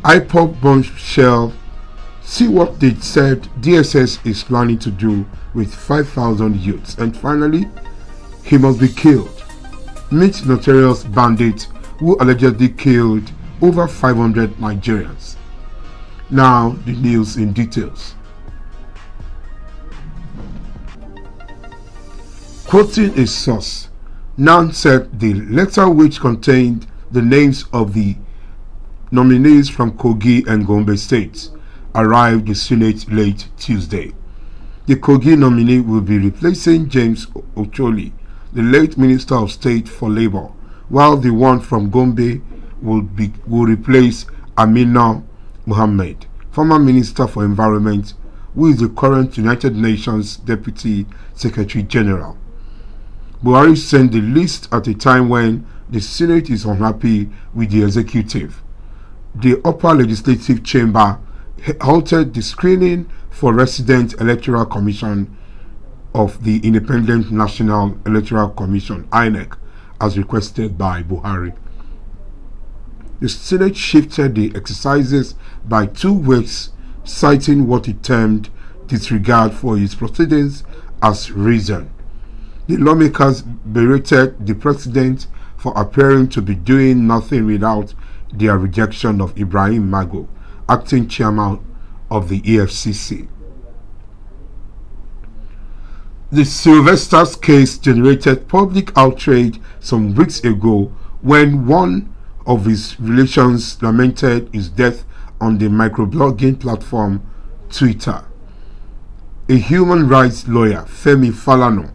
IPOB bombshell. See what they said DSS is planning to do with 5,000 youths. And finally, he must be killed. Meet Notorious Bandit, who allegedly killed over 500 Nigerians. Now the news in details. Quoting a source, Nan said the letter, which contained the names of the nominees from Kogi and Gombe states, arrived the Senate late Tuesday. The Kogi nominee will be replacing James Ocholi, the late Minister of State for Labour, while the one from Gombe will replace Amina Mohammed, former Minister for Environment, who is the current United Nations Deputy Secretary General. Buhari sent the list at a time when the Senate is unhappy with the executive. The upper legislative chamber halted the screening for Resident Electoral Commission of the Independent National Electoral Commission (INEC) as requested by Buhari. The Senate shifted the exercises by 2 weeks, citing what it termed disregard for its proceedings as reason. The lawmakers berated the president for appearing to be doing nothing without their rejection of Ibrahim Mago, acting chairman of the EFCC. The Sylvester's case generated public outrage some weeks ago when one of his relations lamented his death on the microblogging platform Twitter. A human rights lawyer, Femi Falana,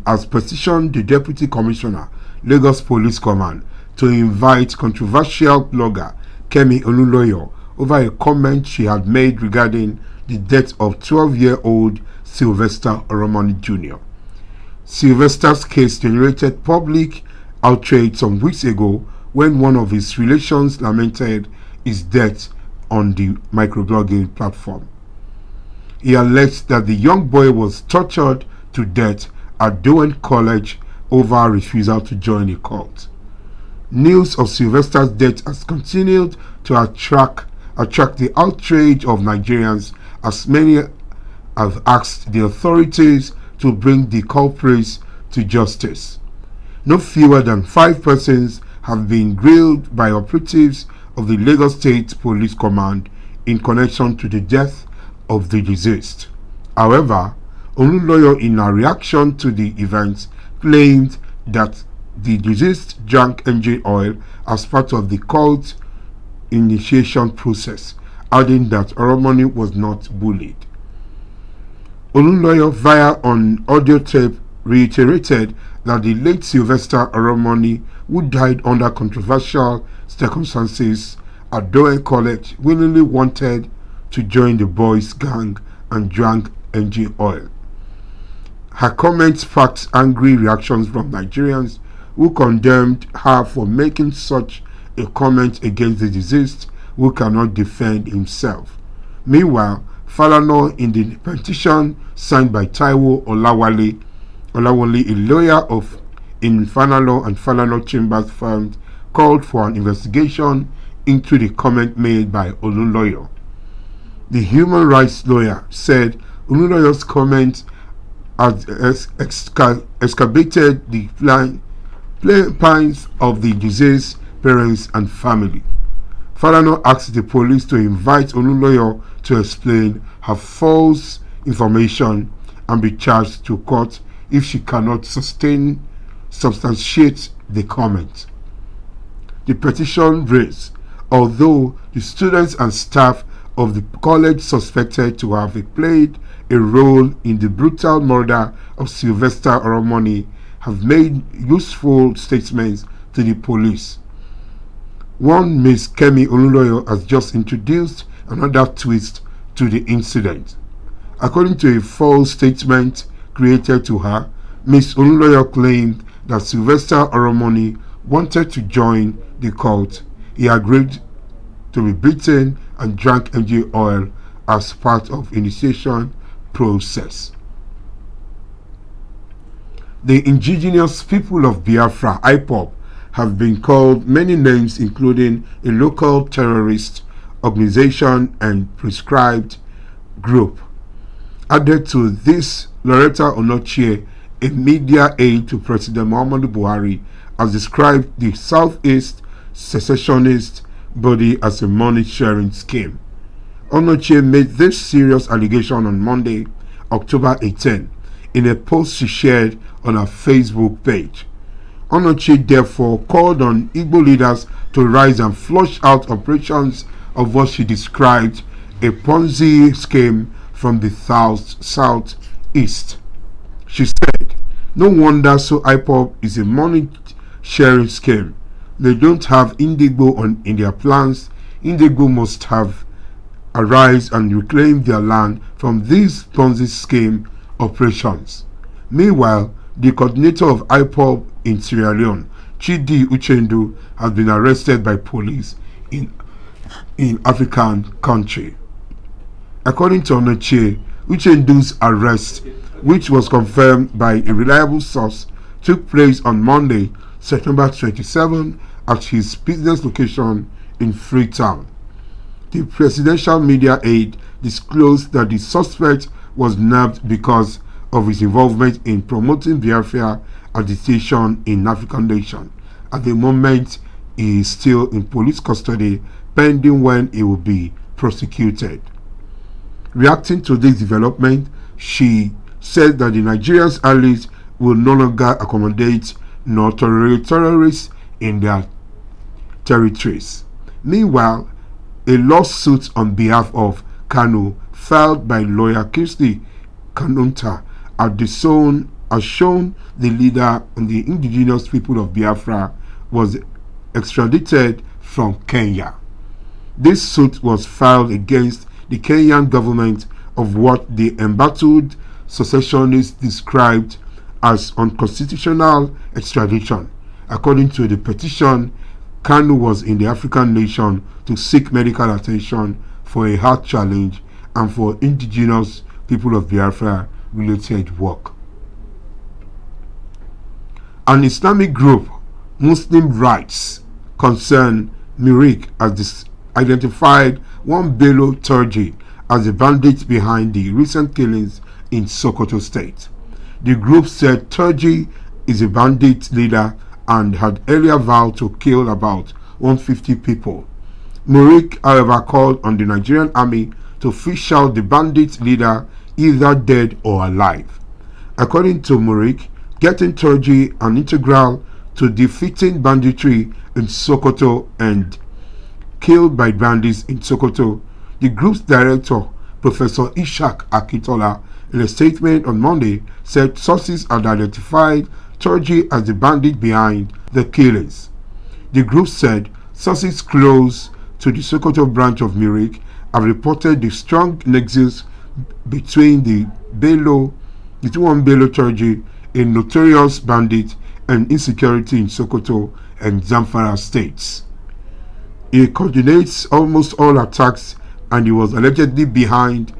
has petitioned the Deputy Commissioner, Lagos Police Command, to invite controversial blogger Kemi Oluloyo over a comment she had made regarding the death of 12-year-old Sylvester Oromoni Jr. Sylvester's case generated public outrage some weeks ago when one of his relations lamented his death on the microblogging platform. He alleged that the young boy was tortured to death at Dowen College over refusal to join a cult. News of Sylvester's death has continued to attract the outrage of Nigerians, as many have asked the authorities to bring the culprits to justice. No fewer than 5 persons have been grilled by operatives of the Lagos State Police Command in connection to the death of the deceased. However, Oluloyo, in a reaction to the events, claimed that the deceased drank engine oil as part of the cult initiation process, adding that Oromoni was not bullied. Oluloyo, via an audio tape, reiterated that the late Sylvester Oromoni, who died under controversial circumstances at Dowen College, willingly wanted to join the boys' gang and drank engine oil. Her comments sparked angry reactions from Nigerians who condemned her for making such a comment against the deceased, who cannot defend himself. Meanwhile, Falana, in the petition signed by Taiwo Olawale, a lawyer in Falana and Falana Chambers firms, called for an investigation into the comment made by Oluloyo. The human rights lawyer said Oluloyo's comment has excavated the pains of the deceased parents and family. Falana asked the police to invite Oluloyo to explain her false information and be charged to court if she cannot substantiate the comment. The petition reads, although the students and staff of the college suspected to have played a role in the brutal murder of Sylvester Oromoni have made useful statements to the police. One Miss Kemi Oluloyo has just introduced another twist to the incident. According to a false statement created to her, Miss Oluloyo claimed that Sylvester Oromoni wanted to join the cult. He agreed to be beaten and drank engine oil as part of initiation process. The indigenous people of Biafra, IPOB, have been called many names, including a local terrorist organization and prescribed group. Added to this, Loretta Onochie, a media aide to President Muhammadu Buhari, has described the Southeast secessionist body as a money-sharing scheme. Onochie made this serious allegation on Monday, October 18, in a post she shared on her Facebook page. Onochie therefore called on Igbo leaders to rise and flush out operations of what she described a Ponzi scheme from the southeast. She said, "No wonder so IPOB is a money-sharing scheme. They don't have Indigo in their plans. Indigo must have arise and reclaim their land from these Ponzi scheme operations." Meanwhile, the coordinator of IPOB in Sierra Leone, Chidi Uchendu, has been arrested by police in African country. According to Onochie, Uchendu's arrest, which was confirmed by a reliable source, took place on Monday, September 27, at his business location in Freetown. The presidential media aide disclosed that the suspect was nabbed because of his involvement in promoting Biafra agitation in African nation. At the moment, he is still in police custody, pending when he will be prosecuted. Reacting to this development, she said that the Nigerians' allies will no longer accommodate Notorious terrorists in their territories. Meanwhile, a lawsuit on behalf of Kanu, filed by lawyer Kirsty Kanunta, has shown the leader and the indigenous people of Biafra was extradited from Kenya. This suit was filed against the Kenyan government of what the embattled secessionists described as unconstitutional extradition. According to the petition, Kanu was in the African nation to seek medical attention for a heart challenge and for indigenous people of Biafra related work. An Islamic group, Muslim Rights Concern Mirik, has identified one Bello Turji as the bandit behind the recent killings in Sokoto State. The group said Turji is a bandit leader and had earlier vowed to kill about 150 people. Mirik, however, called on the Nigerian army to fish out the bandit leader, either dead or alive. According to Mirik, getting Turji an integral to defeating banditry in Sokoto and killed by bandits in Sokoto. The group's director, Professor Ishak Akitola, in a statement on Monday, said sources had identified Turji as the bandit behind the killings. The group said sources close to the Sokoto branch of Mirik have reported the strong nexus between one Bello Turji, a notorious bandit, and insecurity in Sokoto and Zamfara states. He coordinates almost all attacks, and he was allegedly behind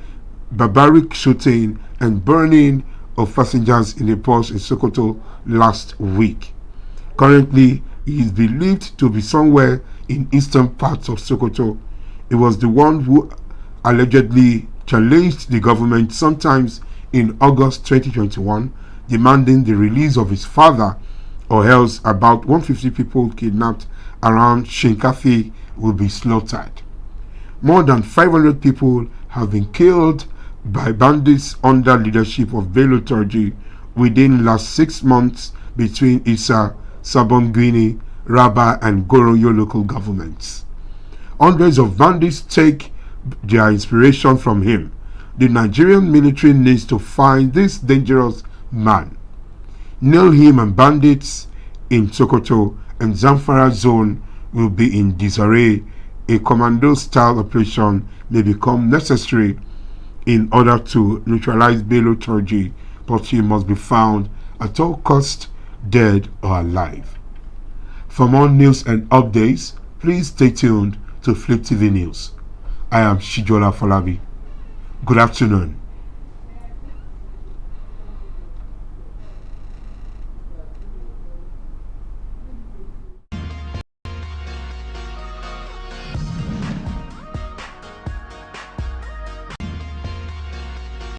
barbaric shooting and burning of passengers in a bus in Sokoto last week. Currently, he is believed to be somewhere in eastern parts of Sokoto. He was the one who allegedly challenged the government sometimes in August 2021, demanding the release of his father, or else about 150 people kidnapped around Shinkafi will be slaughtered. More than 500 people have been killed by bandits under leadership of Bello Turji within last 6 months between Isa, Sabongwini, Raba and Goroyo local governments. Hundreds of bandits take their inspiration from him. The Nigerian military needs to find this dangerous man, nail him, and bandits in Sokoto and Zamfara zone will be in disarray. A commando-style operation may become necessary in order to neutralize Bello Turji, but he must be found at all costs, dead or alive. For more news and updates, please stay tuned to Fliptv News. I am Shijola Falabi. Good afternoon.